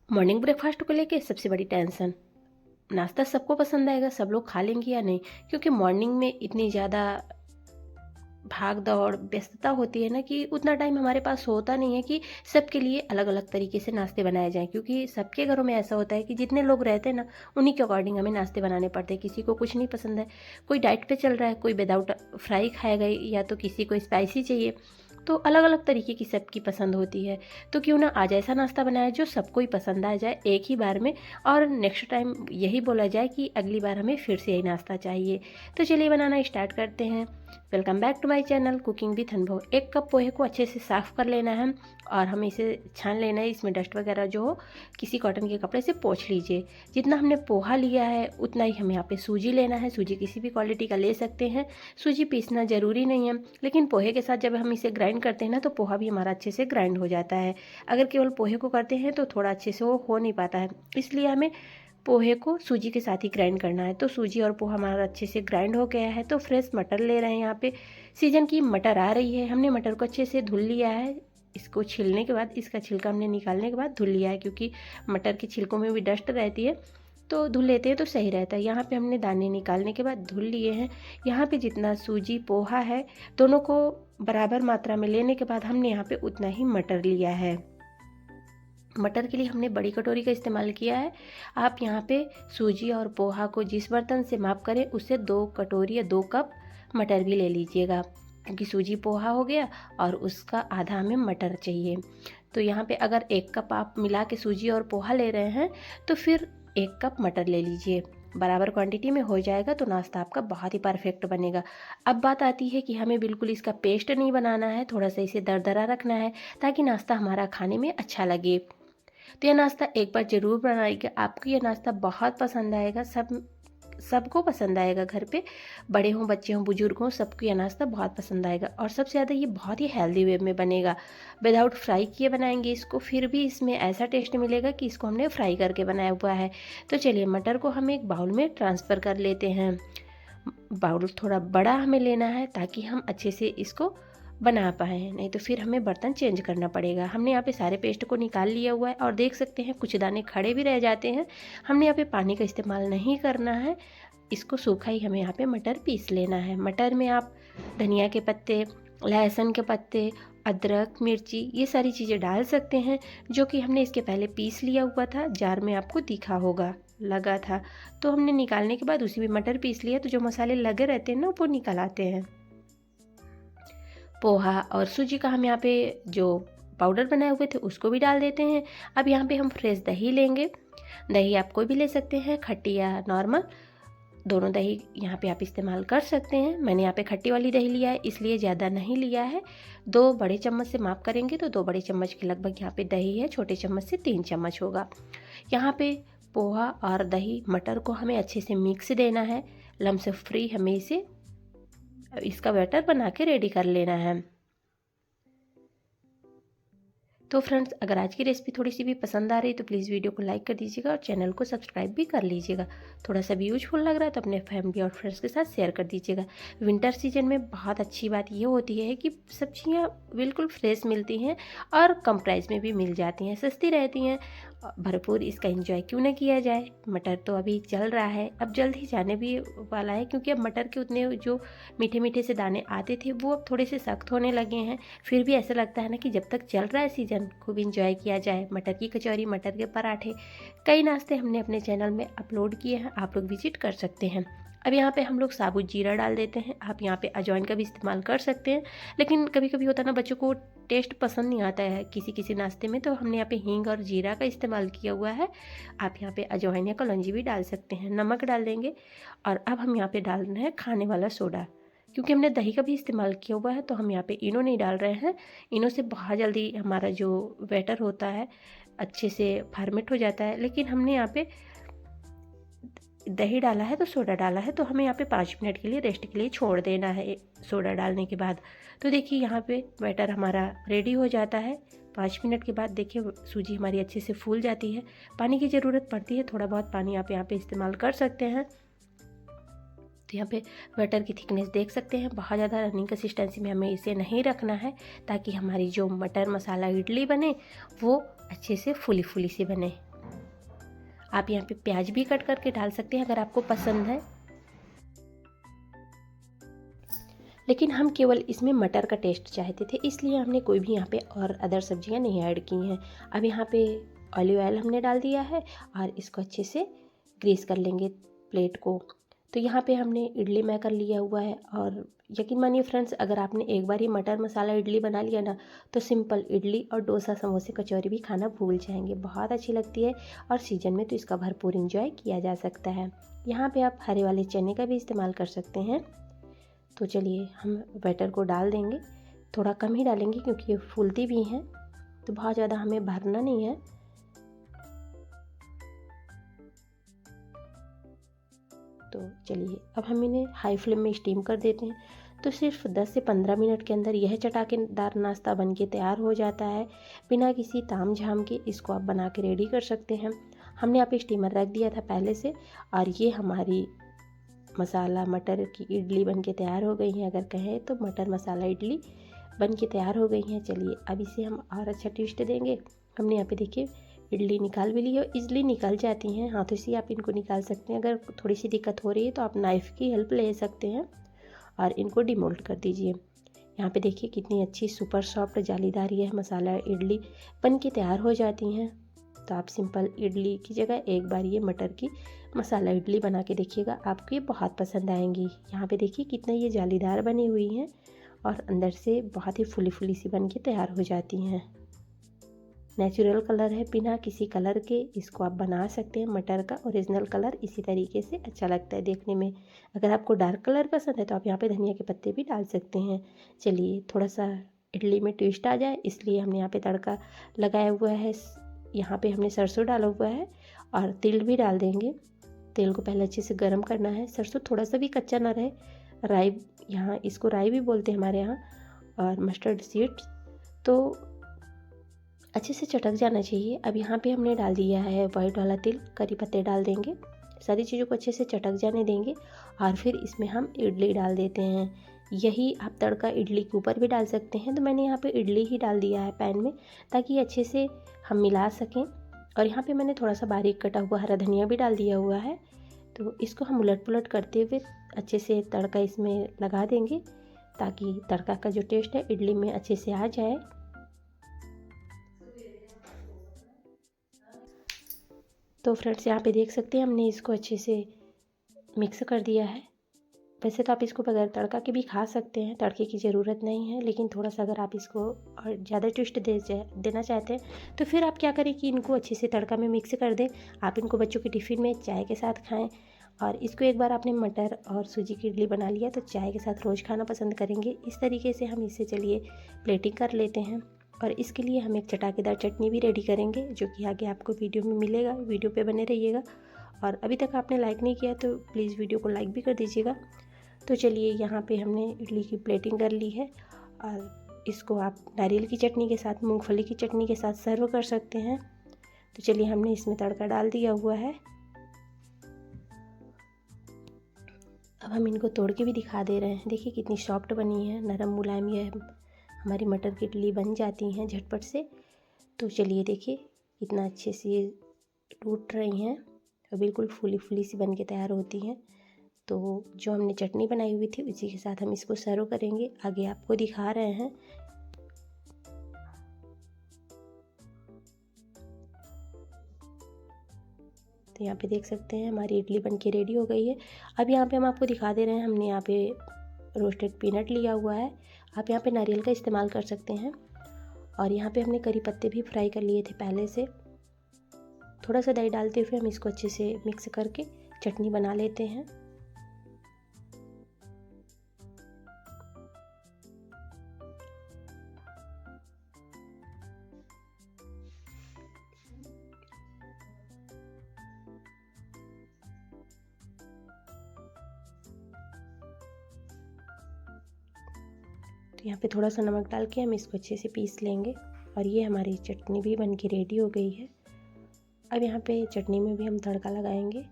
Morning breakfast को लेके सबसे बड़ी टेंशन, नाश्ता सबको पसंद आएगा, सब लोग खा लेंगे या नहीं। क्योंकि मॉर्निंग में इतनी ज़्यादा भाग दौड़ व्यस्तता होती है ना कि उतना टाइम हमारे पास होता नहीं है कि सबके लिए अलग अलग तरीके से नाश्ते बनाए जाएं। क्योंकि सबके घरों में ऐसा होता है कि जितने लोग रहते हैं ना, उन्हीं के अकॉर्डिंग हमें नाश्ते बनाने पड़ते हैं। किसी को कुछ नहीं पसंद है, कोई डाइट पे चल रहा है, कोई विदाउट फ्राई खाएगा, या तो किसी को स्पाइसी चाहिए। तो अलग अलग तरीके की सबकी पसंद होती है। तो क्यों ना आज ऐसा नाश्ता बनाया जो सबको ही पसंद आ जाए एक ही बार में, और नेक्स्ट टाइम यही बोला जाए कि अगली बार हमें फिर से यही नाश्ता चाहिए। तो चलिए बनाना स्टार्ट करते हैं। Welcome back to my channel cooking with Anubhav. 1 cup पोहे को अच्छे से साफ़ कर लेना है और हमें इसे छान लेना है। इसमें डस्ट वगैरह जो हो किसी कॉटन के कपड़े से पोंछ लीजिए। जितना हमने पोहा लिया है उतना ही हमें यहाँ पे सूजी लेना है। सूजी किसी भी क्वालिटी का ले सकते हैं, सूजी पीसना ज़रूरी नहीं है। लेकिन पोहे के साथ जब हम इसे ग्राइंड करते हैं ना, तो पोहा भी हमारा अच्छे से ग्राइंड हो जाता है। अगर केवल पोहे को करते हैं तो थोड़ा अच्छे से वो हो नहीं पाता है, इसलिए हमें पोहे को सूजी के साथ ही ग्राइंड करना है। तो सूजी और पोहा हमारा अच्छे से ग्राइंड हो गया है। तो फ्रेश मटर ले रहे हैं। यहाँ पे सीजन की मटर आ रही है। हमने मटर को अच्छे से धुल लिया है। इसको छीलने के बाद, इसका छिलका हमने निकालने के बाद धुल लिया है, क्योंकि मटर के छिलकों में भी डस्ट रहती है, तो धुल लेते हैं तो सही रहता है। यहाँ पे हमने दाने निकालने के बाद धुल लिए हैं। यहाँ पे जितना सूजी पोहा है दोनों को बराबर मात्रा में लेने के बाद हमने यहाँ पे उतना ही मटर लिया है। मटर के लिए हमने बड़ी कटोरी का इस्तेमाल किया है। आप यहाँ पे सूजी और पोहा को जिस बर्तन से माप करें उससे 2 कटोरी या 2 कप मटर भी ले लीजिएगा, क्योंकि सूजी पोहा हो गया और उसका आधा हमें मटर चाहिए। तो यहाँ पे अगर 1 कप आप मिला के सूजी और पोहा ले रहे हैं तो फिर 1 कप मटर ले लीजिए। बराबर क्वांटिटी में हो जाएगा तो नाश्ता आपका बहुत ही परफेक्ट बनेगा। अब बात आती है कि हमें बिल्कुल इसका पेस्ट नहीं बनाना है, थोड़ा सा इसे दरदरा रखना है ताकि नाश्ता हमारा खाने में अच्छा लगे। तो यह नाश्ता एक बार ज़रूर बनाइएगा, आपको यह नाश्ता बहुत पसंद आएगा। सबको पसंद आएगा। घर पे बड़े हों, बच्चे हों, बुजुर्ग हों, सबको यह नाश्ता बहुत पसंद आएगा। और सबसे ज़्यादा ये बहुत ही हेल्दी वे में बनेगा। विदाउट फ्राई किए बनाएंगे इसको, फिर भी इसमें ऐसा टेस्ट मिलेगा कि इसको हमने फ्राई करके बनाया हुआ है। तो चलिए मटर को हम एक बाउल में ट्रांसफ़र कर लेते हैं। बाउल थोड़ा बड़ा हमें लेना है ताकि हम अच्छे से इसको बना पाए, नहीं तो फिर हमें बर्तन चेंज करना पड़ेगा। हमने यहाँ पे सारे पेस्ट को निकाल लिया हुआ है और देख सकते हैं कुछ दाने खड़े भी रह जाते हैं। हमने यहाँ पे पानी का इस्तेमाल नहीं करना है, इसको सूखा ही हमें यहाँ पे मटर पीस लेना है। मटर में आप धनिया के पत्ते, लहसुन के पत्ते, अदरक, मिर्ची, ये सारी चीज़ें डाल सकते हैं, जो कि हमने इसके पहले पीस लिया हुआ था। जार में आपको दिखा होगा, लगा था, तो हमने निकालने के बाद उसी में मटर पीस लिया। तो जो मसाले लगे रहते हैं ना वो निकल आते हैं। पोहा और सूजी का हम यहाँ पे जो पाउडर बनाए हुए थे उसको भी डाल देते हैं। अब यहाँ पे हम फ्रेश दही लेंगे। दही आप कोई भी ले सकते हैं, खट्टी या नॉर्मल, दोनों दही यहाँ पे आप इस्तेमाल कर सकते हैं। मैंने यहाँ पे खट्टी वाली दही लिया है, इसलिए ज़्यादा नहीं लिया है। 2 बड़े चम्मच से माप करेंगे तो 2 बड़े चम्मच के लगभग यहाँ पे दही है। छोटे चम्मच से 3 चम्मच होगा। यहाँ पे पोहा और दही मटर को हमें अच्छे से मिक्स देना है। लम्स फ्री हमें इसका बैटर बना के रेडी कर लेना है। तो फ्रेंड्स, अगर आज की रेसिपी थोड़ी सी भी पसंद आ रही है तो प्लीज़ वीडियो को लाइक कर दीजिएगा और चैनल को सब्सक्राइब भी कर लीजिएगा। थोड़ा सा भी यूजफुल लग रहा है तो अपने फैमिली और फ्रेंड्स के साथ शेयर कर दीजिएगा। विंटर सीजन में बहुत अच्छी बात ये होती है कि सब्जियां बिल्कुल फ्रेश मिलती हैं और कम प्राइस में भी मिल जाती हैं, सस्ती रहती हैं। भरपूर इसका एंजॉय क्यों ना किया जाए। मटर तो अभी चल रहा है, अब जल्द ही जाने भी वाला है, क्योंकि अब मटर के उतने जो मीठे मीठे से दाने आते थे वो अब थोड़े से सख्त होने लगे हैं। फिर भी ऐसा लगता है ना कि जब तक चल रहा है सीज़न खूब इंजॉय किया जाए। मटर की कचौरी, मटर के पराठे, कई नाश्ते हमने अपने चैनल में अपलोड किए हैं, आप लोग विजिट कर सकते हैं। अब यहाँ पे हम लोग साबुत जीरा डाल देते हैं। आप यहाँ पे अजवाइन का भी इस्तेमाल कर सकते हैं, लेकिन कभी कभी होता है ना बच्चों को टेस्ट पसंद नहीं आता है किसी किसी नाश्ते में, तो हमने यहाँ पे हींग और जीरा का इस्तेमाल किया हुआ है। आप यहाँ पे अजवाइन या कलौंजी भी डाल सकते हैं। नमक डाल देंगे और अब हम यहाँ पे डाल रहे हैं खाने वाला सोडा। क्योंकि हमने दही का भी इस्तेमाल किया हुआ है तो हम यहाँ पे इनो नहीं डाल रहे हैं। इनो से बहुत जल्दी हमारा जो बैटर होता है अच्छे से फर्मेंट हो जाता है, लेकिन हमने यहाँ पे दही डाला है तो सोडा डाला है, तो हमें यहाँ पे 5 मिनट के लिए रेस्ट के लिए छोड़ देना है सोडा डालने के बाद। तो देखिए यहाँ पे बैटर हमारा रेडी हो जाता है। 5 मिनट के बाद देखिए सूजी हमारी अच्छे से फूल जाती है। पानी की ज़रूरत पड़ती है, थोड़ा बहुत पानी आप यहाँ पे इस्तेमाल कर सकते हैं। तो यहाँ पे बैटर की थिकनेस देख सकते हैं, बहुत ज़्यादा रनिंग कंसिस्टेंसी में हमें इसे नहीं रखना है, ताकि हमारी जो मटर मसाला इडली बने वो अच्छे से फूली फूली सी बने। आप यहाँ पे प्याज भी कट करके डाल सकते हैं अगर आपको पसंद है, लेकिन हम केवल इसमें मटर का टेस्ट चाहते थे, इसलिए हमने कोई भी यहाँ पे और अदर सब्जियाँ नहीं ऐड की हैं। अब यहाँ पे ऑलिव ऑयल हमने डाल दिया है और इसको अच्छे से ग्रीस कर लेंगे प्लेट को। तो यहाँ पे हमने इडली मेकर लिया हुआ है, और यकीन मानिए फ्रेंड्स, अगर आपने एक बार ये मटर मसाला इडली बना लिया ना, तो सिंपल इडली और डोसा, समोसे, कचौरी भी खाना भूल जाएंगे। बहुत अच्छी लगती है और सीजन में तो इसका भरपूर इंजॉय किया जा सकता है। यहाँ पे आप हरे वाले चने का भी इस्तेमाल कर सकते हैं। तो चलिए हम बैटर को डाल देंगे, थोड़ा कम ही डालेंगे क्योंकि ये फूलती भी हैं, तो बहुत ज़्यादा हमें भरना नहीं है। तो चलिए अब हम इन्हें हाई फ्लेम में स्टीम कर देते हैं। तो सिर्फ 10 से 15 मिनट के अंदर यह चटाकेदार नाश्ता बनके तैयार हो जाता है। बिना किसी ताम झाम के इसको आप बना के रेडी कर सकते हैं। हमने यहाँ पे स्टीमर रख दिया था पहले से, और ये हमारी मसाला मटर की इडली बनके तैयार हो गई हैं। अगर कहें तो मटर मसाला इडली बनके तैयार हो गई हैं। चलिए अब इसे हम और अच्छा ट्विस्ट देंगे। हमने यहाँ पे देखिए इडली निकाल भी ली है, इजली निकल जाती हैं, हाथों से आप इनको निकाल सकते हैं। अगर थोड़ी सी दिक्कत हो रही है तो आप नाइफ़ की हेल्प ले सकते हैं और इनको डिमोल्ड कर दीजिए। यहाँ पे देखिए कितनी अच्छी सुपर सॉफ्ट जालीदार ये मसाला इडली बनके तैयार हो जाती हैं। तो आप सिंपल इडली की जगह एक बार ये मटर की मसाला इडली बना के देखिएगा, आपको ये बहुत पसंद आएंगी। यहाँ पे देखिए कितना ये जालीदार बनी हुई हैं और अंदर से बहुत ही फुली फुली सी बन के तैयार हो जाती हैं। नेचुरल कलर है, बिना किसी कलर के इसको आप बना सकते हैं। मटर का ओरिजिनल कलर इसी तरीके से अच्छा लगता है देखने में। अगर आपको डार्क कलर पसंद है तो आप यहाँ पे धनिया के पत्ते भी डाल सकते हैं। चलिए थोड़ा सा इडली में ट्विस्ट आ जाए इसलिए हमने यहाँ पे तड़का लगाया हुआ है। यहाँ पे हमने सरसों डाला हुआ है और तिल भी डाल देंगे। तेल को पहले अच्छे से गर्म करना है, सरसों थोड़ा सा भी कच्चा ना रहे। राई, यहाँ इसको राई भी बोलते हैं हमारे यहाँ, और मस्टर्ड सीड्स तो अच्छे से चटक जाना चाहिए। अब यहाँ पे हमने डाल दिया है वाइट वाला तिल, करी पत्ते डाल देंगे, सारी चीज़ों को अच्छे से चटक जाने देंगे और फिर इसमें हम इडली डाल देते हैं। यही आप तड़का इडली के ऊपर भी डाल सकते हैं, तो मैंने यहाँ पे इडली ही डाल दिया है पैन में ताकि अच्छे से हम मिला सकें। और यहाँ पे मैंने थोड़ा सा बारीक कटा हुआ हरा धनिया भी डाल दिया हुआ है। तो इसको हम उलट पुलट करते हुए अच्छे से तड़का इसमें लगा देंगे ताकि तड़का का जो टेस्ट है इडली में अच्छे से आ जाए। तो फ्रेंड्स यहाँ पे देख सकते हैं हमने इसको अच्छे से मिक्स कर दिया है। वैसे तो आप इसको बगैर तड़का के भी खा सकते हैं, तड़के की ज़रूरत नहीं है, लेकिन थोड़ा सा अगर आप इसको और ज़्यादा ट्विस्ट देना चाहते हैं तो फिर आप क्या करें कि इनको अच्छे से तड़का में मिक्स कर दें। आप इनको बच्चों के टिफ़िन में चाय के साथ खाएं, और इसको एक बार आपने मटर और सूजी की इडली बना लिया तो चाय के साथ रोज़ खाना पसंद करेंगे। इस तरीके से हम इसे चलिए प्लेटिंग कर लेते हैं, और इसके लिए हम एक चटाकेदार चटनी भी रेडी करेंगे जो कि आगे आपको वीडियो में मिलेगा। वीडियो पे बने रहिएगा, और अभी तक आपने लाइक नहीं किया तो प्लीज़ वीडियो को लाइक भी कर दीजिएगा। तो चलिए यहाँ पे हमने इडली की प्लेटिंग कर ली है, और इसको आप नारियल की चटनी के साथ, मूंगफली की चटनी के साथ सर्व कर सकते हैं। तो चलिए हमने इसमें तड़का डाल दिया हुआ है। अब हम इनको तोड़ के भी दिखा दे रहे हैं। देखिए कितनी सॉफ्ट बनी है, नरम मुलायम ये हमारी मटर की इडली बन जाती हैं झटपट से। तो चलिए देखिए कितना अच्छे से ये टूट रही हैं और बिल्कुल फूली फूली सी बन के तैयार होती हैं। तो जो हमने चटनी बनाई हुई थी उसी के साथ हम इसको सर्व करेंगे, आगे आपको दिखा रहे हैं। तो यहाँ पे देख सकते हैं हमारी इडली बनके रेडी हो गई है। अब यहाँ पे हम आपको दिखा दे रहे हैं, हमने यहाँ पे रोस्टेड पीनट लिया हुआ है, आप यहाँ पे नारियल का इस्तेमाल कर सकते हैं। और यहाँ पे हमने करी पत्ते भी फ्राई कर लिए थे पहले से। थोड़ा सा दही डालते हुए हम इसको अच्छे से मिक्स करके चटनी बना लेते हैं। तो यहाँ पे थोड़ा सा नमक डाल के हम इसको अच्छे से पीस लेंगे, और ये हमारी चटनी भी बनके रेडी हो गई है। अब यहाँ पे चटनी में भी हम तड़का लगाएंगे।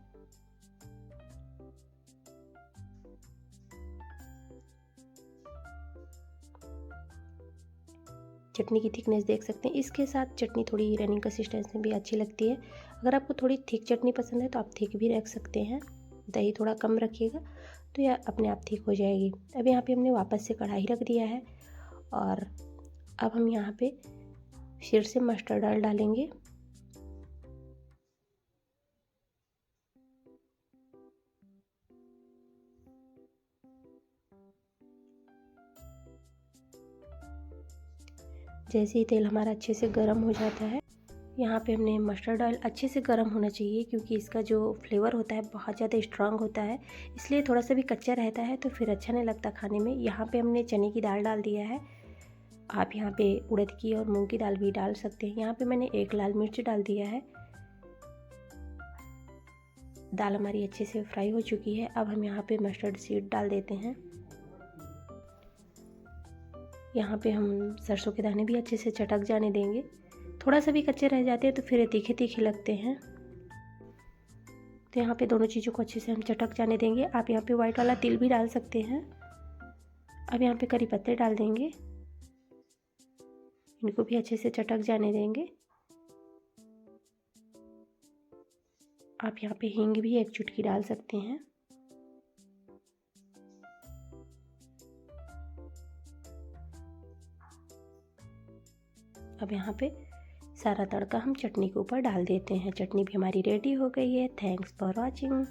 चटनी की थिकनेस देख सकते हैं। इसके साथ चटनी थोड़ी रनिंग कंसिस्टेंसी भी अच्छी लगती है। अगर आपको थोड़ी थिक चटनी पसंद है तो आप थिक भी रख सकते हैं, दही थोड़ा कम रखिएगा तो यह अपने आप ठीक हो जाएगी। अब यहाँ पे हमने वापस से कढ़ाई रख दिया है और अब हम यहाँ पे फिर से मस्टर्ड ऑयल डालेंगे। जैसे ही तेल हमारा अच्छे से गर्म हो जाता है, यहाँ पे हमने मस्टर्ड ऑयल अच्छे से गर्म होना चाहिए क्योंकि इसका जो फ्लेवर होता है बहुत ज़्यादा स्ट्रांग होता है, इसलिए थोड़ा सा भी कच्चा रहता है तो फिर अच्छा नहीं लगता खाने में। यहाँ पे हमने चने की दाल डाल दिया है। आप यहाँ पे उड़द की और मूंग की दाल भी डाल सकते हैं। यहाँ पे मैंने एक लाल मिर्च डाल दिया है। दाल हमारी अच्छे से फ्राई हो चुकी है। अब हम यहाँ पे मस्टर्ड सीड डाल देते हैं। यहाँ पे हम सरसों के दाने भी अच्छे से चटक जाने देंगे। थोड़ा सा भी कच्चे रह जाते हैं तो फिर तीखे तीखे लगते हैं, तो यहाँ पे दोनों चीज़ों को अच्छे से हम चटक जाने देंगे। आप यहाँ पे वाइट वाला तिल भी डाल सकते हैं। अब यहाँ पे करी पत्ते डाल देंगे, इनको भी अच्छे से चटक जाने देंगे। आप यहाँ पे हींग भी एक चुटकी डाल सकते हैं। अब यहाँ पे सारा तड़का हम चटनी के ऊपर डाल देते हैं। चटनी भी हमारी रेडी हो गई है। Thanks for watching.